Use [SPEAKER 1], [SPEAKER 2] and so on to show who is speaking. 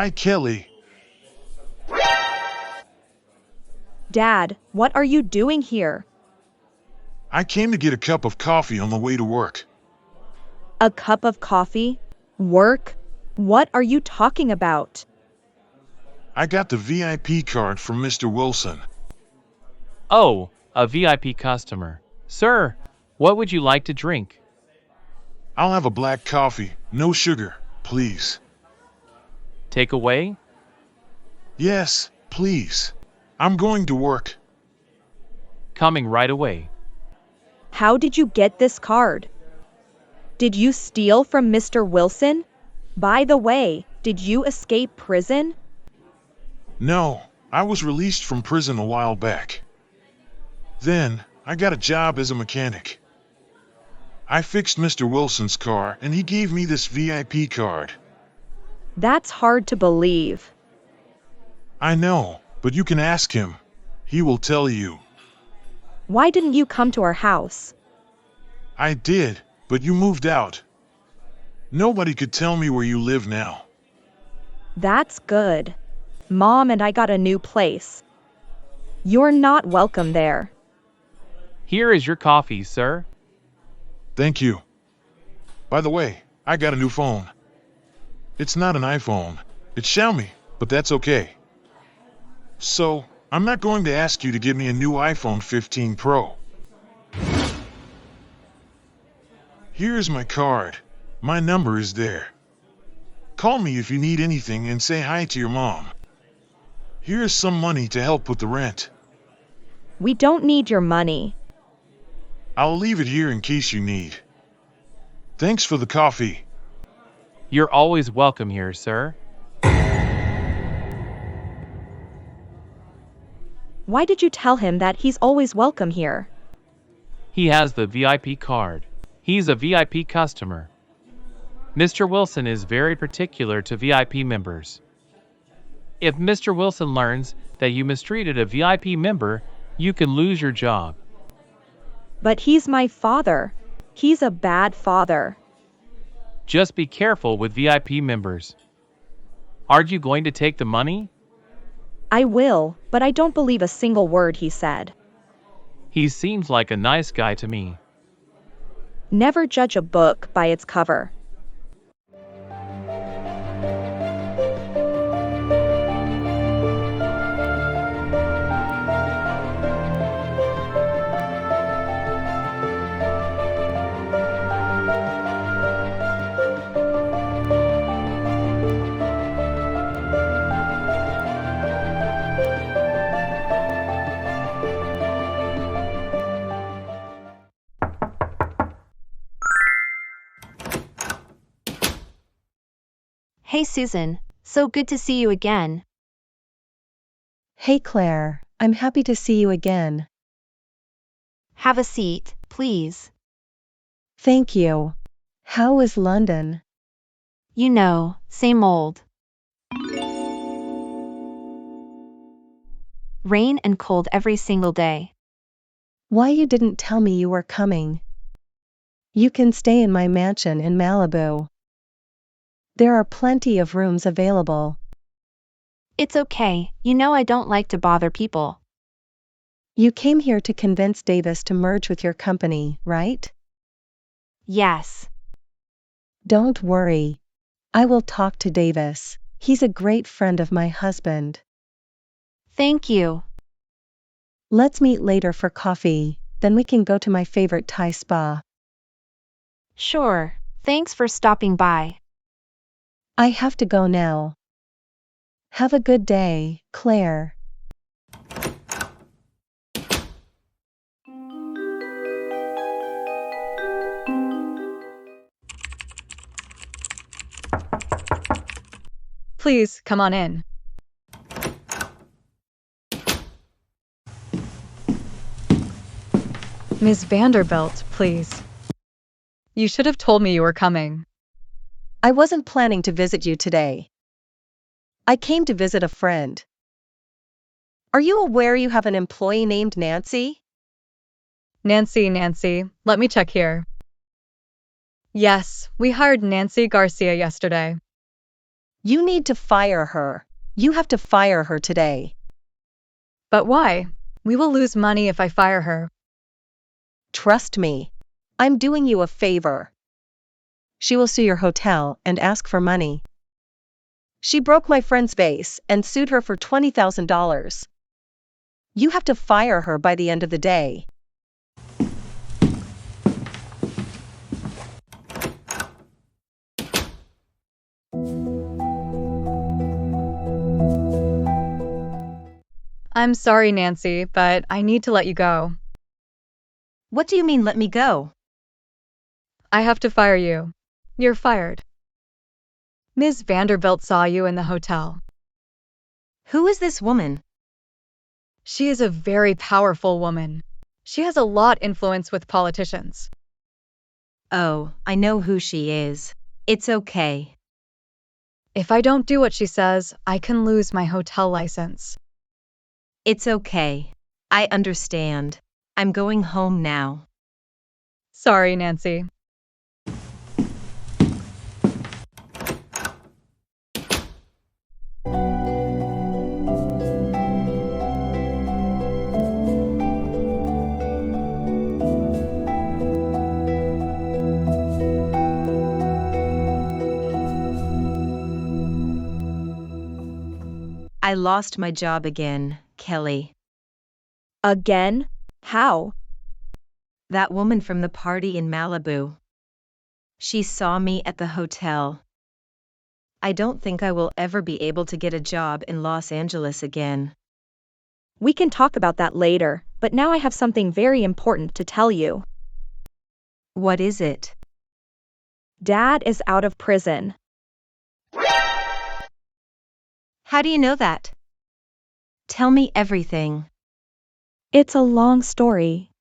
[SPEAKER 1] Hi, Kelly.
[SPEAKER 2] Dad, what are you doing here?
[SPEAKER 1] I came to get a cup of coffee on the way to work.
[SPEAKER 2] A cup of coffee? Work? What are you talking about?
[SPEAKER 1] I got the VIP card from Mr. Wilson.
[SPEAKER 3] Oh, a VIP customer. Sir, what would you like to drink?
[SPEAKER 1] I'll have a black coffee, no sugar, please.
[SPEAKER 3] Take away?
[SPEAKER 1] Yes, please. I'm going to work.
[SPEAKER 3] Coming right away.
[SPEAKER 2] How did you get this card? Did you steal from Mr. Wilson? By the way, did you escape prison?
[SPEAKER 1] No, I was released from prison a while back. Then, I got a job as a mechanic. I fixed Mr. Wilson's car and he gave me this VIP card.
[SPEAKER 2] That's hard to believe.
[SPEAKER 1] I know, but you can ask him. He will tell you.
[SPEAKER 2] Why didn't you come to our house?
[SPEAKER 1] I did, but you moved out. Nobody could tell me where you live now.
[SPEAKER 2] That's good. Mom and I got a new place. You're not welcome there.
[SPEAKER 3] Here is your coffee, sir.
[SPEAKER 1] Thank you. By the way, I got a new phone. It's not an iPhone. It's Xiaomi, but that's okay. So, I'm not going to ask you to give me a new iPhone 15 Pro. Here's my card. My number is there. Call me if you need anything and say hi to your mom. Here's some money to help with the rent.
[SPEAKER 2] We don't need your money.
[SPEAKER 1] I'll leave it here in case you need. Thanks for the coffee.
[SPEAKER 3] You're always welcome here, sir.
[SPEAKER 2] Why did you tell him that he's always welcome here?
[SPEAKER 3] He has the VIP card. He's a VIP customer. Mr. Wilson is very particular to VIP members. If Mr. Wilson learns that you mistreated a VIP member, you can lose your job.
[SPEAKER 2] But he's my father. He's a bad father.
[SPEAKER 3] Just be careful with VIP members. Aren't you going to take the money?
[SPEAKER 2] I will, but I don't believe a single word he said.
[SPEAKER 3] He seems like a nice guy to me.
[SPEAKER 2] Never judge a book by its cover.
[SPEAKER 4] Hey Susan, so good to see you again.
[SPEAKER 5] Hey Claire, I'm happy to see you again.
[SPEAKER 4] Have a seat, please.
[SPEAKER 5] Thank you. How is London?
[SPEAKER 4] You know, same old. Rain and cold every single day.
[SPEAKER 5] Why you didn't tell me you were coming? You can stay in my mansion in Malibu. There are plenty of rooms available.
[SPEAKER 4] It's okay, you know I don't like to bother people.
[SPEAKER 5] You came here to convince Davis to merge with your company, right?
[SPEAKER 4] Yes.
[SPEAKER 5] Don't worry. I will talk to Davis. He's a great friend of my husband.
[SPEAKER 4] Thank you.
[SPEAKER 5] Let's meet later for coffee, then we can go to my favorite Thai spa.
[SPEAKER 4] Sure, thanks for stopping by.
[SPEAKER 5] I have to go now. Have a good day, Claire.
[SPEAKER 6] Please, come on in. Ms. Vanderbilt, please. You should have told me you were coming.
[SPEAKER 5] I wasn't planning to visit you today. I came to visit a friend. Are you aware you have an employee named Nancy?
[SPEAKER 6] Nancy, let me check here. Yes, we hired Nancy Garcia yesterday.
[SPEAKER 5] You need to fire her. You have to fire her today.
[SPEAKER 6] But why? We will lose money if I fire her.
[SPEAKER 5] Trust me. I'm doing you a favor. She will sue your hotel and ask for money. She broke my friend's vase and sued her for $20,000. You have to fire her by the end of the day.
[SPEAKER 6] I'm sorry, Nancy, but I need to let you go.
[SPEAKER 5] What do you mean, let me go?
[SPEAKER 6] I have to fire you. You're fired. Ms. Vanderbilt saw you in the hotel.
[SPEAKER 5] Who is this woman?
[SPEAKER 6] She is a very powerful woman. She has a lot influence with politicians.
[SPEAKER 5] Oh, I know who she is. It's okay.
[SPEAKER 6] If I don't do what she says, I can lose my hotel license.
[SPEAKER 5] It's okay. I understand. I'm going home now.
[SPEAKER 6] Sorry, Nancy.
[SPEAKER 5] I lost my job again, Kelly.
[SPEAKER 2] Again? How?
[SPEAKER 5] That woman from the party in Malibu. She saw me at the hotel. I don't think I will ever be able to get a job in Los Angeles again.
[SPEAKER 2] We can talk about that later, but now I have something very important to tell you.
[SPEAKER 5] What is it?
[SPEAKER 2] Dad is out of prison.
[SPEAKER 5] How do you know that? Tell me everything.
[SPEAKER 2] It's a long story.